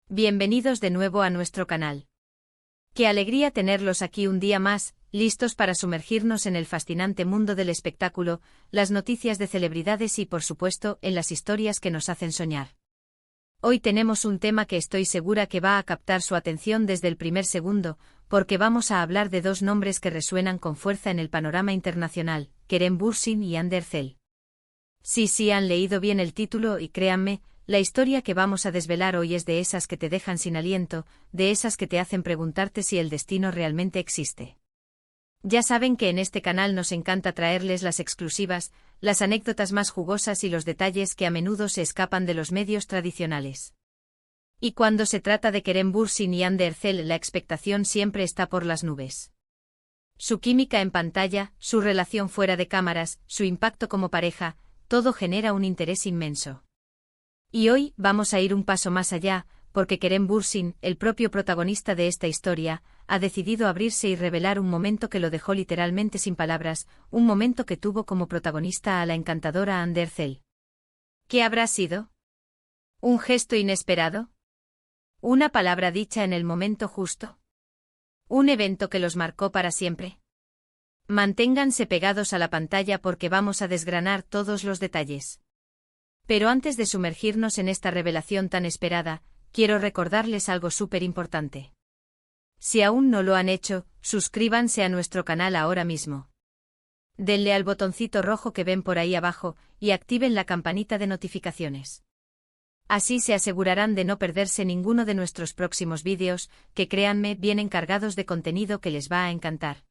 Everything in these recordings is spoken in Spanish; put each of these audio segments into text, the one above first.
Bienvenidos de nuevo a nuestro canal. Qué alegría tenerlos aquí un día más, listos para sumergirnos en el fascinante mundo del espectáculo, las noticias de celebridades y, por supuesto, en las historias que nos hacen soñar. Hoy tenemos un tema que estoy segura que va a captar su atención desde el primer segundo, porque vamos a hablar de dos nombres que resuenan con fuerza en el panorama internacional, Kerem Bürsin y Hande Erçel. Sí, han leído bien el título y créanme, la historia que vamos a desvelar hoy es de esas que te dejan sin aliento, de esas que te hacen preguntarte si el destino realmente existe. Ya saben que en este canal nos encanta traerles las exclusivas, las anécdotas más jugosas y los detalles que a menudo se escapan de los medios tradicionales. Y cuando se trata de Kerem Bürsin y Hande Erçel, la expectación siempre está por las nubes. Su química en pantalla, su relación fuera de cámaras, su impacto como pareja, todo genera un interés inmenso. Y hoy vamos a ir un paso más allá, porque Kerem Bürsin, el propio protagonista de esta historia, ha decidido abrirse y revelar un momento que lo dejó literalmente sin palabras, un momento que tuvo como protagonista a la encantadora Hande Erçel. ¿Qué habrá sido? ¿Un gesto inesperado? ¿Una palabra dicha en el momento justo? ¿Un evento que los marcó para siempre? Manténganse pegados a la pantalla porque vamos a desgranar todos los detalles. Pero antes de sumergirnos en esta revelación tan esperada, quiero recordarles algo súper importante. Si aún no lo han hecho, suscríbanse a nuestro canal ahora mismo. Denle al botoncito rojo que ven por ahí abajo, y activen la campanita de notificaciones. Así se asegurarán de no perderse ninguno de nuestros próximos vídeos, que créanme, vienen cargados de contenido que les va a encantar.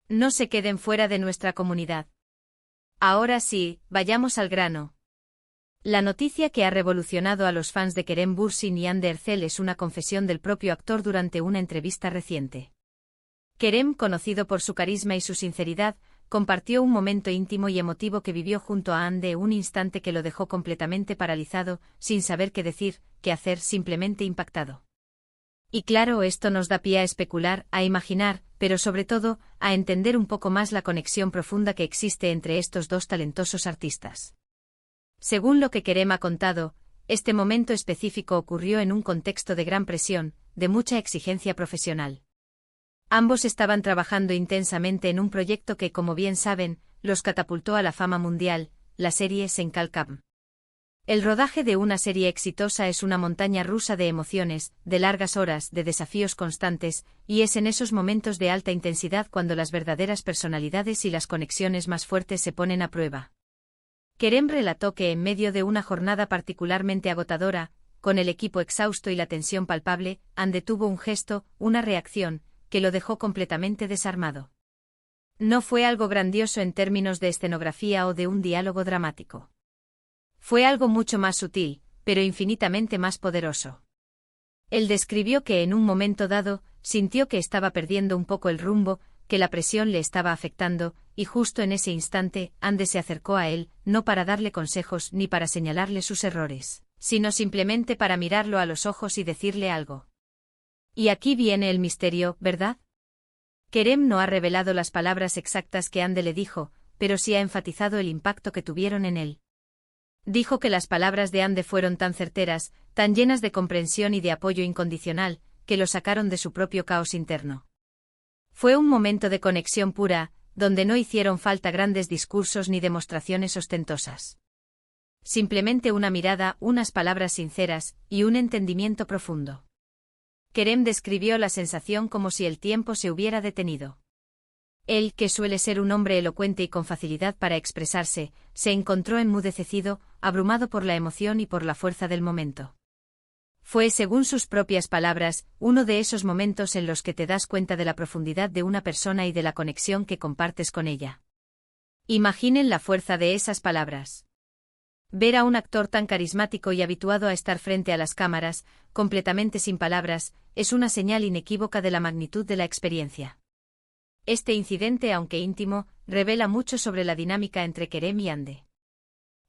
No se queden fuera de nuestra comunidad. Ahora sí, vayamos al grano. La noticia que ha revolucionado a los fans de Kerem Bürsin y Hande Erçel es una confesión del propio actor durante una entrevista reciente. Kerem, conocido por su carisma y su sinceridad, compartió un momento íntimo y emotivo que vivió junto a Hande, un instante que lo dejó completamente paralizado, sin saber qué decir, qué hacer, simplemente impactado. Y claro, esto nos da pie a especular, a imaginar, pero sobre todo, a entender un poco más la conexión profunda que existe entre estos dos talentosos artistas. Según lo que Kerem ha contado, este momento específico ocurrió en un contexto de gran presión, de mucha exigencia profesional. Ambos estaban trabajando intensamente en un proyecto que, como bien saben, los catapultó a la fama mundial, la serie Senkalkam. El rodaje de una serie exitosa es una montaña rusa de emociones, de largas horas, de desafíos constantes, y es en esos momentos de alta intensidad cuando las verdaderas personalidades y las conexiones más fuertes se ponen a prueba. Kerem relató que en medio de una jornada particularmente agotadora, con el equipo exhausto y la tensión palpable, Hande tuvo un gesto, una reacción, que lo dejó completamente desarmado. No fue algo grandioso en términos de escenografía o de un diálogo dramático. Fue algo mucho más sutil, pero infinitamente más poderoso. Él describió que en un momento dado, sintió que estaba perdiendo un poco el rumbo, que la presión le estaba afectando, y justo en ese instante, Hande se acercó a él, no para darle consejos ni para señalarle sus errores, sino simplemente para mirarlo a los ojos y decirle algo. Y aquí viene el misterio, ¿verdad? Kerem no ha revelado las palabras exactas que Hande le dijo, pero sí ha enfatizado el impacto que tuvieron en él. Dijo que las palabras de Hande fueron tan certeras, tan llenas de comprensión y de apoyo incondicional, que lo sacaron de su propio caos interno. Fue un momento de conexión pura, donde no hicieron falta grandes discursos ni demostraciones ostentosas. Simplemente una mirada, unas palabras sinceras, y un entendimiento profundo. Kerem describió la sensación como si el tiempo se hubiera detenido. Él, que suele ser un hombre elocuente y con facilidad para expresarse, se encontró enmudecido, abrumado por la emoción y por la fuerza del momento. Fue, según sus propias palabras, uno de esos momentos en los que te das cuenta de la profundidad de una persona y de la conexión que compartes con ella. Imaginen la fuerza de esas palabras. Ver a un actor tan carismático y habituado a estar frente a las cámaras, completamente sin palabras, es una señal inequívoca de la magnitud de la experiencia. Este incidente, aunque íntimo, revela mucho sobre la dinámica entre Kerem y Hande.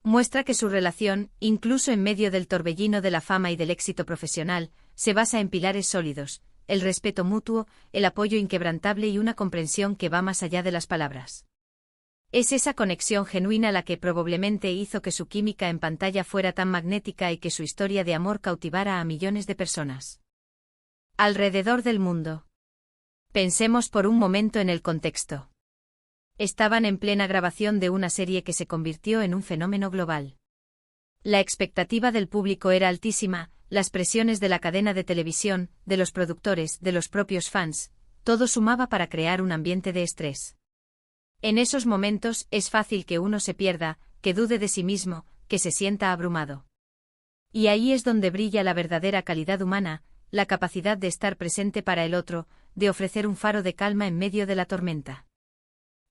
Muestra que su relación, incluso en medio del torbellino de la fama y del éxito profesional, se basa en pilares sólidos, el respeto mutuo, el apoyo inquebrantable y una comprensión que va más allá de las palabras. Es esa conexión genuina la que probablemente hizo que su química en pantalla fuera tan magnética y que su historia de amor cautivara a millones de personas alrededor del mundo. Pensemos por un momento en el contexto. Estaban en plena grabación de una serie que se convirtió en un fenómeno global. La expectativa del público era altísima, las presiones de la cadena de televisión, de los productores, de los propios fans, todo sumaba para crear un ambiente de estrés. En esos momentos es fácil que uno se pierda, que dude de sí mismo, que se sienta abrumado. Y ahí es donde brilla la verdadera calidad humana, la capacidad de estar presente para el otro, de ofrecer un faro de calma en medio de la tormenta.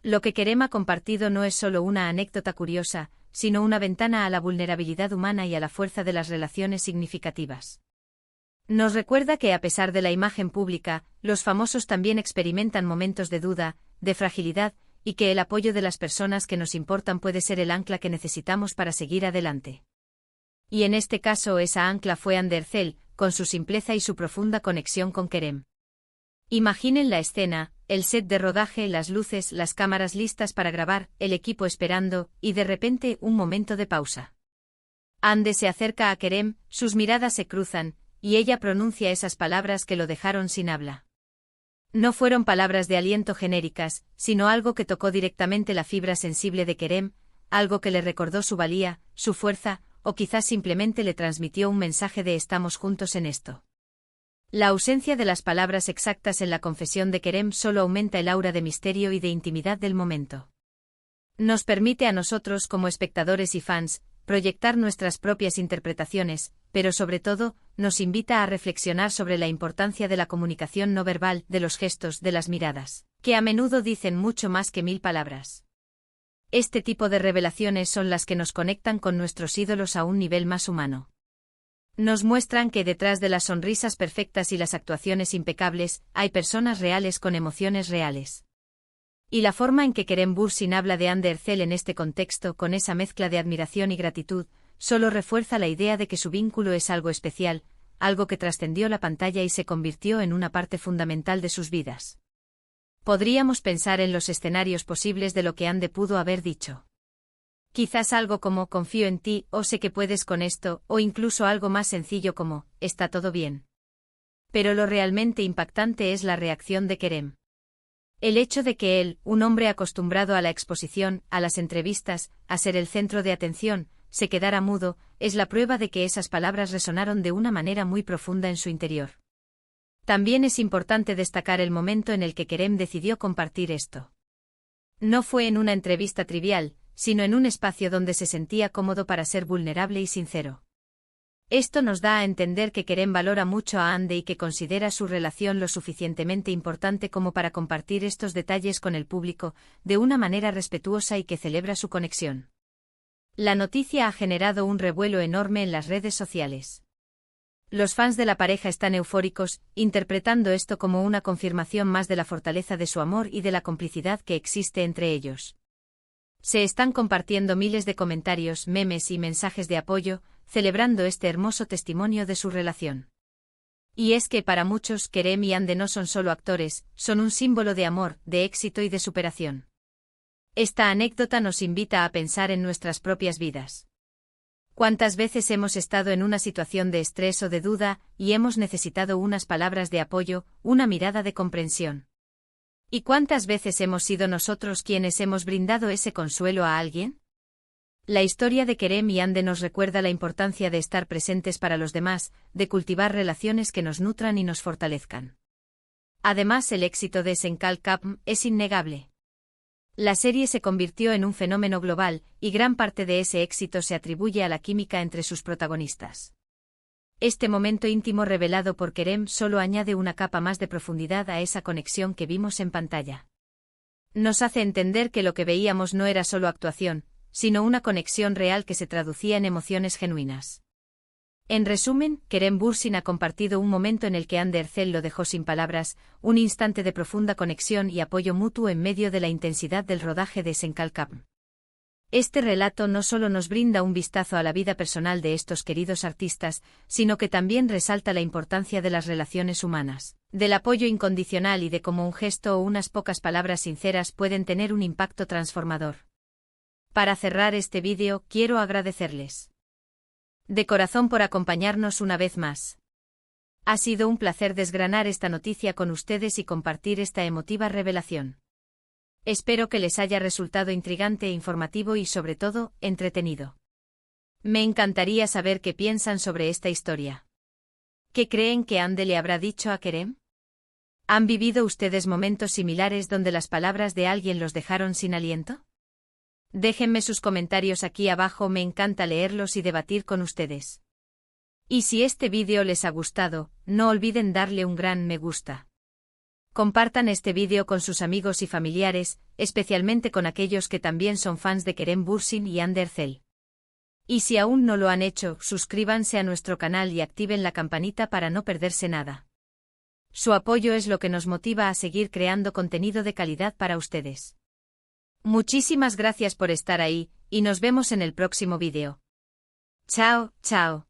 Lo que Kerem ha compartido no es solo una anécdota curiosa, sino una ventana a la vulnerabilidad humana y a la fuerza de las relaciones significativas. Nos recuerda que a pesar de la imagen pública, los famosos también experimentan momentos de duda, de fragilidad, y que el apoyo de las personas que nos importan puede ser el ancla que necesitamos para seguir adelante. Y en este caso esa ancla fue Ander Zel, con su simpleza y su profunda conexión con Kerem. Imaginen la escena, el set de rodaje, las luces, las cámaras listas para grabar, el equipo esperando, y de repente un momento de pausa. Ande se acerca a Kerem, sus miradas se cruzan, y ella pronuncia esas palabras que lo dejaron sin habla. No fueron palabras de aliento genéricas, sino algo que tocó directamente la fibra sensible de Kerem, algo que le recordó su valía, su fuerza, o quizás simplemente le transmitió un mensaje de estamos juntos en esto. La ausencia de las palabras exactas en la confesión de Kerem solo aumenta el aura de misterio y de intimidad del momento. Nos permite a nosotros como espectadores y fans, proyectar nuestras propias interpretaciones, pero sobre todo, nos invita a reflexionar sobre la importancia de la comunicación no verbal, de los gestos, de las miradas, que a menudo dicen mucho más que 1000 palabras. Este tipo de revelaciones son las que nos conectan con nuestros ídolos a un nivel más humano. Nos muestran que detrás de las sonrisas perfectas y las actuaciones impecables, hay personas reales con emociones reales. Y la forma en que Kerem Bürsin habla de Ander Zel en este contexto, con esa mezcla de admiración y gratitud, solo refuerza la idea de que su vínculo es algo especial, algo que trascendió la pantalla y se convirtió en una parte fundamental de sus vidas. Podríamos pensar en los escenarios posibles de lo que Ande pudo haber dicho. Quizás algo como confío en ti, o sé que puedes con esto, o incluso algo más sencillo como está todo bien. Pero lo realmente impactante es la reacción de Kerem. El hecho de que él, un hombre acostumbrado a la exposición, a las entrevistas, a ser el centro de atención, se quedara mudo, es la prueba de que esas palabras resonaron de una manera muy profunda en su interior. También es importante destacar el momento en el que Kerem decidió compartir esto. No fue en una entrevista trivial, sino en un espacio donde se sentía cómodo para ser vulnerable y sincero. Esto nos da a entender que Kerem valora mucho a Ande y que considera su relación lo suficientemente importante como para compartir estos detalles con el público, de una manera respetuosa y que celebra su conexión. La noticia ha generado un revuelo enorme en las redes sociales. Los fans de la pareja están eufóricos, interpretando esto como una confirmación más de la fortaleza de su amor y de la complicidad que existe entre ellos. Se están compartiendo miles de comentarios, memes y mensajes de apoyo, celebrando este hermoso testimonio de su relación. Y es que para muchos Kerem y Ande no son solo actores, son un símbolo de amor, de éxito y de superación. Esta anécdota nos invita a pensar en nuestras propias vidas. ¿Cuántas veces hemos estado en una situación de estrés o de duda, y hemos necesitado unas palabras de apoyo, una mirada de comprensión? ¿Y cuántas veces hemos sido nosotros quienes hemos brindado ese consuelo a alguien? La historia de Kerem y Ande nos recuerda la importancia de estar presentes para los demás, de cultivar relaciones que nos nutran y nos fortalezcan. Además, el éxito de Senkal Kapm es innegable. La serie se convirtió en un fenómeno global, y gran parte de ese éxito se atribuye a la química entre sus protagonistas. Este momento íntimo revelado por Kerem solo añade una capa más de profundidad a esa conexión que vimos en pantalla. Nos hace entender que lo que veíamos no era solo actuación, sino una conexión real que se traducía en emociones genuinas. En resumen, Kerem Bürsin ha compartido un momento en el que Ander Zel lo dejó sin palabras, un instante de profunda conexión y apoyo mutuo en medio de la intensidad del rodaje de Senkal Kapm. Este relato no solo nos brinda un vistazo a la vida personal de estos queridos artistas, sino que también resalta la importancia de las relaciones humanas, del apoyo incondicional y de cómo un gesto o unas pocas palabras sinceras pueden tener un impacto transformador. Para cerrar este vídeo, quiero agradecerles de corazón por acompañarnos una vez más. Ha sido un placer desgranar esta noticia con ustedes y compartir esta emotiva revelación. Espero que les haya resultado intrigante, informativo y sobre todo, entretenido. Me encantaría saber qué piensan sobre esta historia. ¿Qué creen que Ande le habrá dicho a Kerem? ¿Han vivido ustedes momentos similares donde las palabras de alguien los dejaron sin aliento? Déjenme sus comentarios aquí abajo, me encanta leerlos y debatir con ustedes. Y si este vídeo les ha gustado, no olviden darle un gran me gusta. Compartan este vídeo con sus amigos y familiares, especialmente con aquellos que también son fans de Kerem Bürsin y Hande Erçel. Y si aún no lo han hecho, suscríbanse a nuestro canal y activen la campanita para no perderse nada. Su apoyo es lo que nos motiva a seguir creando contenido de calidad para ustedes. Muchísimas gracias por estar ahí, y nos vemos en el próximo vídeo. Chao, chao.